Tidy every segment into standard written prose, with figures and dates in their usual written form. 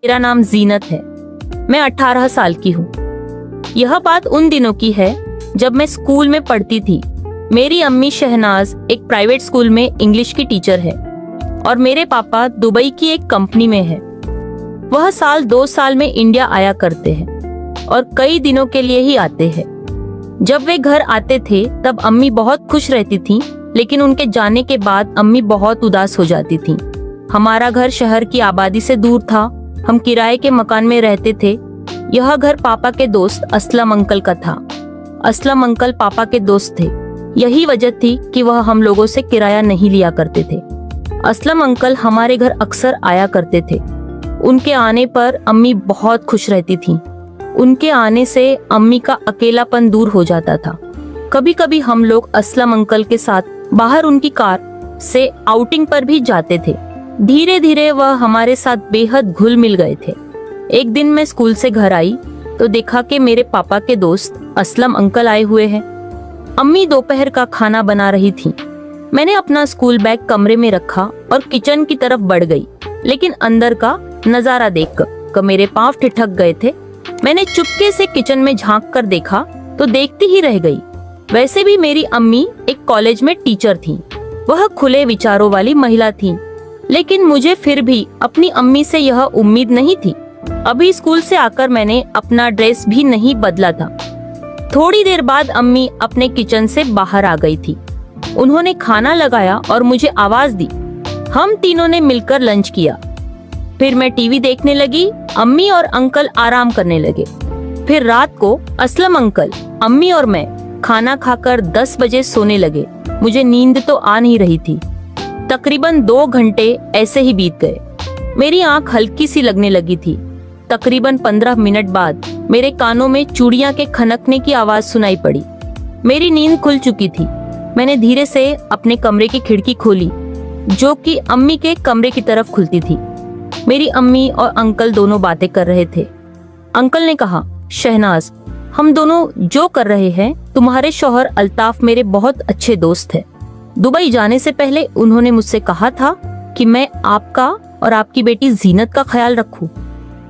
मेरा नाम जीनत है। मैं 18 साल की हूँ। यह बात उन दिनों की है जब मैं स्कूल में पढ़ती थी। मेरी अम्मी शहनाज एक प्राइवेट स्कूल में इंग्लिश की टीचर है और मेरे पापा दुबई की एक कंपनी में है। वह साल 2 साल में इंडिया आया करते हैं और कई दिनों के लिए ही आते हैं। जब वे घर आते थे तब अम्मी बहुत खुश रहती थीं, लेकिन उनके जाने के बाद अम्मी बहुत उदास हो जाती थीं। हमारा घर शहर की आबादी से दूर था। हम किराए के मकान में रहते थे। यह घर पापा के दोस्त असलम अंकल का था। असलम अंकल पापा के दोस्त थे। यही वजह थी कि वह हम लोगों से किराया नहीं लिया करते थे। असलम अंकल हमारे घर अक्सर आया करते थे। उनके आने पर अम्मी बहुत खुश रहती थीं। उनके आने से अम्मी का अकेलापन दूर हो जाता था। कभी कभी हम लोग असलम अंकल के साथ बाहर उनकी कार से आउटिंग पर भी जाते थे। धीरे धीरे वह हमारे साथ बेहद घुल मिल गए थे। एक दिन मैं स्कूल से घर आई तो देखा कि मेरे पापा के दोस्त असलम अंकल आए हुए हैं। अम्मी दोपहर का खाना बना रही थी। मैंने अपना स्कूल बैग कमरे में रखा और किचन की तरफ बढ़ गई, लेकिन अंदर का नजारा देखकर मेरे पांव ठिठक गए थे। मैंने चुपके से किचन में झांक कर देखा तो देखती ही रह गई। वैसे भी मेरी अम्मी एक कॉलेज में टीचर थी। वह खुले विचारों वाली महिला थी, लेकिन मुझे फिर भी अपनी अम्मी से यह उम्मीद नहीं थी। अभी स्कूल से आकर मैंने अपना ड्रेस भी नहीं बदला था। थोड़ी देर बाद अम्मी अपने किचन से बाहर आ गई थी। उन्होंने खाना लगाया और मुझे आवाज दी। हम तीनों ने मिलकर लंच किया। फिर मैं टीवी देखने लगी। अम्मी और अंकल आराम करने लगे। फिर रात को असलम अंकल, अम्मी और मैं खाना खाकर 10 बजे सोने लगे। मुझे नींद तो आ नहीं रही थी। तकरीबन 2 घंटे ऐसे ही बीत गए। मेरी आंख हल्की सी लगने लगी थी। तकरीबन 15 मिनट बाद मेरे कानों में चूड़ियां के खनकने की आवाज सुनाई पड़ी। मेरी नींद खुल चुकी थी। मैंने धीरे से अपने कमरे की खिड़की खोली, जो कि अम्मी के कमरे की तरफ खुलती थी। मेरी अम्मी और अंकल दोनों बातें कर रहे थे। अंकल ने कहा, शहनाज, हम दोनों जो कर रहे हैं, तुम्हारे शौहर अल्ताफ मेरे बहुत अच्छे दोस्त हैं। दुबई जाने से पहले उन्होंने मुझसे कहा था कि मैं आपका और आपकी बेटी जीनत का ख्याल रखूं।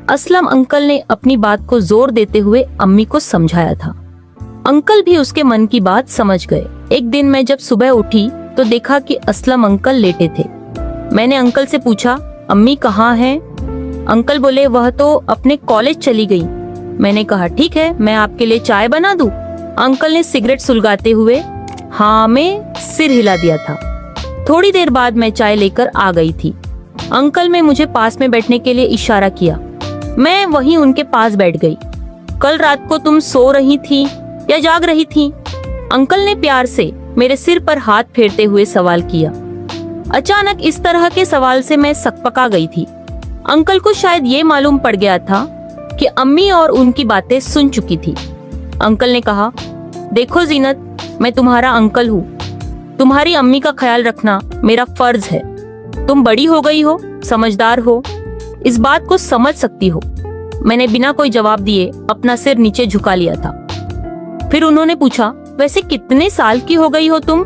असलम अंकल ने अपनी बात को जोर देते हुए अम्मी को समझाया था। अंकल भी उसके मन की बात समझ गए। एक दिन मैं जब सुबह उठी तो देखा कि असलम अंकल लेटे थे। मैंने अंकल से पूछा, अम्मी कहाँ हैं? अंकल बोले, वह तो अपने कॉलेज चली गई। मैंने कहा, ठीक है, मैं आपके लिए चाय बना दूं? अंकल ने सिगरेट सुलगाते हुए हाँ में सिर हिला दिया था। थोड़ी देर बाद मैं चाय लेकर आ गई थी। अंकल ने मुझे पास में बैठने के लिए इशारा किया। मैं वहीं उनके पास बैठ गई। कल रात को तुम सो रही थी या जाग रही थी? अंकल ने प्यार से मेरे सिर पर हाथ फेरते हुए सवाल किया। अचानक इस तरह के सवाल से मैं सकपका गई थी। अंकल को शायद ये मालूम पड़ गया था कि अम्मी और उनकी बातें सुन चुकी थी। अंकल ने कहा, देखो जीनत, मैं तुम्हारा अंकल हूँ। तुम्हारी अम्मी का ख्याल रखना मेरा फर्ज है। तुम बड़ी हो गई हो, समझदार हो, इस बात को समझ सकती हो। मैंने बिना कोई जवाब दिए अपना सिर नीचे झुका लिया था। फिर उन्होंने पूछा, वैसे कितने साल की हो गई हो तुम?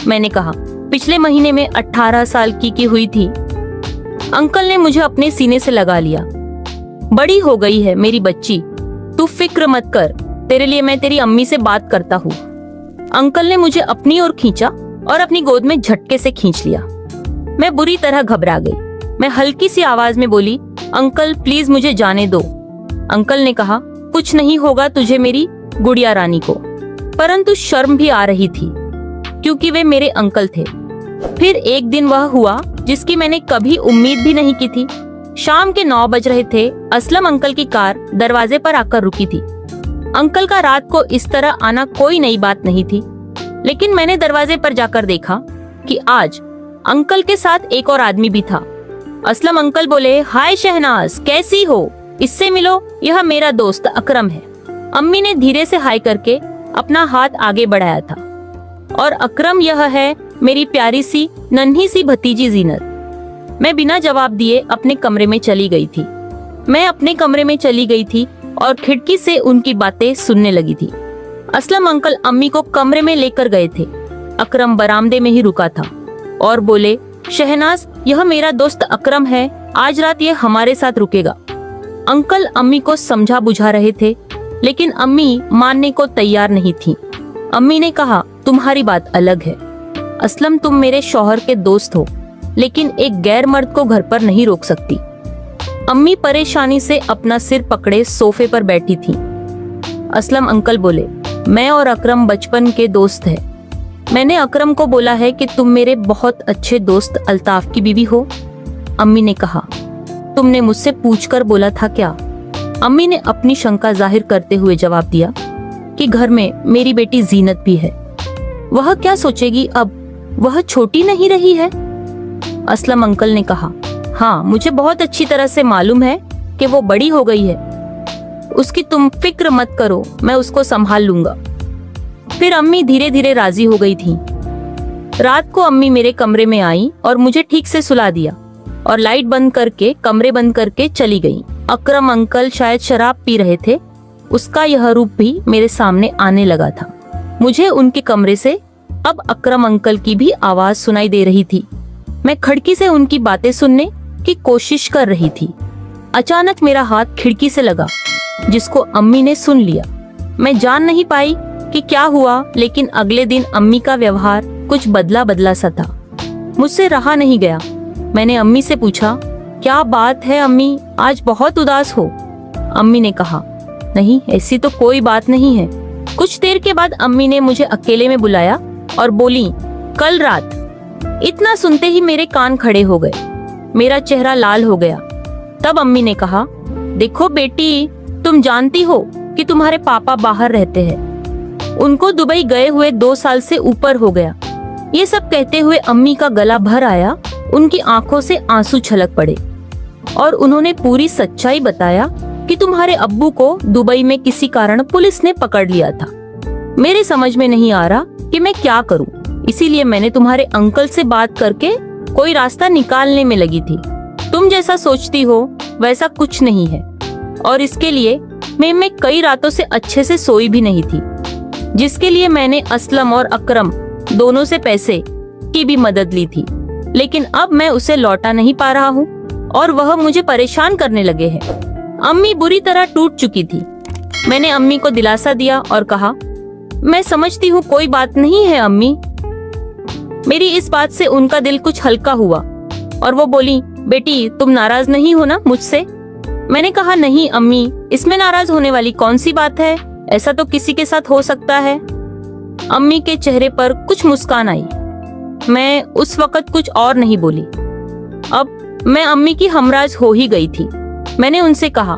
मैंने कहा, पिछले महीने में 18 साल की हुई थी। अंकल ने मुझे अपने सीने से लगा लिया। बड़ी हो गई है मेरी बच्ची, तू फिक्र मत कर, तेरे लिए मैं तेरी अम्मी से बात करता हूँ। अंकल ने मुझे अपनी ओर खींचा और अपनी गोद में झटके से खींच लिया। मैं बुरी तरह घबरा गई। मैं हल्की सी आवाज में बोली, अंकल प्लीज मुझे जाने दो। अंकल ने कहा, कुछ नहीं होगा तुझे मेरी गुड़िया रानी को। परंतु शर्म भी आ रही थी क्योंकि वे मेरे अंकल थे। फिर एक दिन वह हुआ जिसकी मैंने कभी उम्मीद भी नहीं की थी। शाम के 9 बज रहे थे। असलम अंकल की कार दरवाजे पर आकर रुकी थी। अंकल का रात को इस तरह आना कोई नई बात नहीं थी, लेकिन मैंने दरवाजे पर जाकर देखा कि आज अंकल के साथ एक और आदमी भी था। असलम अंकल बोले, हाय शहनाज, कैसी हो? इससे मिलो, यह मेरा दोस्त अकरम है। अम्मी ने धीरे से हाय करके अपना हाथ आगे बढ़ाया था। और अकरम, यह है मेरी प्यारी सी नन्ही सी भतीजी जीनत। मैं बिना जवाब दिए अपने कमरे में चली गई थी। मैं अपने कमरे में चली गई थी और खिड़की से उनकी बातें सुनने लगी थी। असलम अंकल अम्मी को कमरे में लेकर गए थे। अकरम बरामदे में ही रुका था और बोले, शहनाज, यह मेरा दोस्त अकरम है, आज रात ये हमारे साथ रुकेगा। अंकल अम्मी को समझा बुझा रहे थे, लेकिन अम्मी मानने को तैयार नहीं थी। अम्मी ने कहा, तुम्हारी बात अलग है असलम, तुम मेरे शौहर के दोस्त हो, लेकिन एक गैर मर्द को घर पर नहीं रोक सकती। अम्मी परेशानी से अपना सिर पकड़े सोफे पर बैठी थी। असलम अंकल बोले, मैं और अकरम बचपन के दोस्त हैं। मैंने अकरम को बोला है कि तुम मेरे बहुत अच्छे दोस्त अल्ताफ की बीवी हो। अम्मी ने कहा, तुमने मुझसे पूछकर बोला था क्या? अम्मी ने अपनी शंका जाहिर करते हुए जवाब दिया कि घर में मेरी बेटी जीनत भी है, वह क्या सोचेगी अब, वह छोटी नहीं रही है। असलम अंकल ने कहा, हाँ मुझे बहुत अच्छी तरह से मालूम है कि वो बड़ी हो गई है, उसकी तुम फिक्र मत करो, मैं उसको संभाल लूंगा। फिर अम्मी धीरे धीरे राजी हो गई थी। रात को अम्मी मेरे कमरे में आई और मुझे ठीक से सुला दिया और लाइट बंद करके कमरे बंद करके चली गई। अकरम अंकल शायद शराब पी रहे थे, उसका यह रूप भी मेरे सामने आने लगा था। मुझे उनके कमरे से अब अकरम अंकल की भी आवाज सुनाई दे रही थी। मैं खिड़की से उनकी बातें सुनने की कोशिश कर रही थी। अचानक मेरा हाथ खिड़की से लगा, जिसको अम्मी ने सुन लिया। मैं जान नहीं पाई कि क्या हुआ, लेकिन अगले दिन अम्मी का व्यवहार कुछ बदला बदला सा था। मुझसे रहा नहीं गया। मैंने अम्मी से पूछा, क्या बात है अम्मी, आज बहुत उदास हो? अम्मी ने कहा, नहीं ऐसी तो कोई बात नहीं है। कुछ देर के बाद अम्मी ने मुझे अकेले में बुलाया और बोली, कल रात। इतना सुनते ही मेरे कान खड़े हो गए, मेरा चेहरा लाल हो गया। तब अम्मी ने कहा, देखो बेटी, तुम जानती हो कि तुम्हारे पापा बाहर रहते हैं, उनको दुबई गए हुए 2 साल से ऊपर हो गया। ये सब कहते हुए अम्मी का गला भर आया, उनकी आंखों से आंसू छलक पड़े और उन्होंने पूरी सच्चाई बताया कि तुम्हारे अब्बू को दुबई में किसी कारण पुलिस ने पकड़ लिया था। मेरे समझ में नहीं आ रहा कि मैं क्या करूं, इसीलिए मैंने तुम्हारे अंकल से बात करके कोई रास्ता निकालने में लगी थी। तुम जैसा सोचती हो वैसा कुछ नहीं है, और इसके लिए मैं कई रातों से अच्छे से सोई भी नहीं थी, जिसके लिए मैंने असलम और अकरम दोनों से पैसे की भी मदद ली थी, लेकिन अब मैं उसे लौटा नहीं पा रहा हूँ और वह मुझे परेशान करने लगे हैं। अम्मी बुरी तरह टूट चुकी थी। मैंने अम्मी को दिलासा दिया और कहा, मैं समझती हूँ, कोई बात नहीं है अम्मी। मेरी इस बात से उनका दिल कुछ हल्का हुआ और वो बोली, बेटी तुम नाराज नहीं हो ना मुझसे? मैंने कहा, नहीं अम्मी, इसमें नाराज होने वाली कौन सी बात है, ऐसा तो किसी के साथ हो सकता है। अम्मी के चेहरे पर कुछ मुस्कान आई। मैं उस वक्त कुछ और नहीं बोली। अब मैं अम्मी की हमराज हो ही गई थी। मैंने उनसे कहा,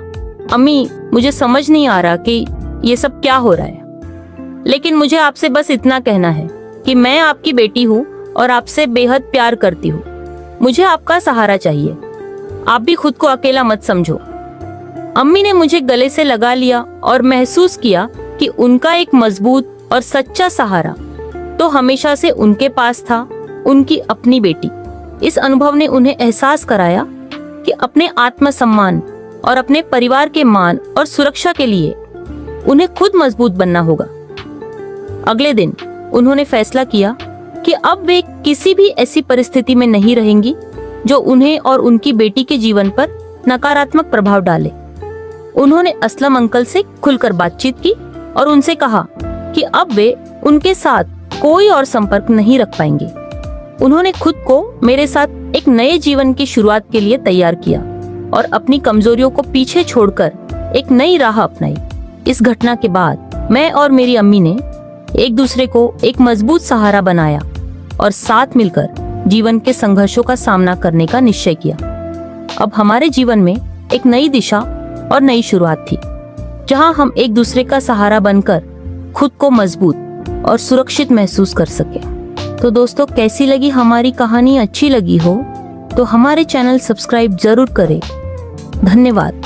अम्मी मुझे समझ नहीं आ रहा कि ये सब क्या हो रहा है, लेकिन मुझे आपसे बस इतना कहना है कि मैं आपकी बेटी हूँ और आपसे बेहद प्यार करती हूँ। मुझे आपका सहारा चाहिए, आप भी खुद को अकेला मत समझो। अम्मी ने मुझे गले से लगा लिया और महसूस किया कि उनका एक मजबूत और सच्चा सहारा तो हमेशा से उनके पास था, उनकी अपनी बेटी। इस अनुभव ने उन्हें एहसास कराया कि अपने आत्मसम्मान और अपने परिवार के मान और सुरक्षा के लिए उन्हें खुद मजबूत बनना होगा। अगले दिन उन्होंने फैसला किया कि अब वे किसी भी ऐसी परिस्थिति में नहीं रहेंगी जो उन्हें और उनकी बेटी के जीवन पर नकारात्मक प्रभाव डाले। उन्होंने असलम अंकल से खुलकर बातचीत की और उनसे कहा कि अब वे उनके साथ कोई और संपर्क नहीं रख पाएंगे। उन्होंने खुद को मेरे साथ एक नए जीवन की शुरुआत के लिए तैयार किया और अपनी कमजोरियों को पीछे छोड़कर एक नई राह अपनाई। इस घटना के बाद मैं और मेरी अम्मी ने एक दूसरे को एक मजबूत सहारा बनाया और साथ मिलकर जीवन के संघर्षों का सामना करने का निश्चय किया। अब हमारे जीवन में एक नई दिशा और नई शुरुआत थी, जहां हम एक दूसरे का सहारा बनकर खुद को मजबूत और सुरक्षित महसूस कर सके। तो दोस्तों, कैसी लगी हमारी कहानी? अच्छी लगी हो तो हमारे चैनल सब्सक्राइब जरूर करें। धन्यवाद।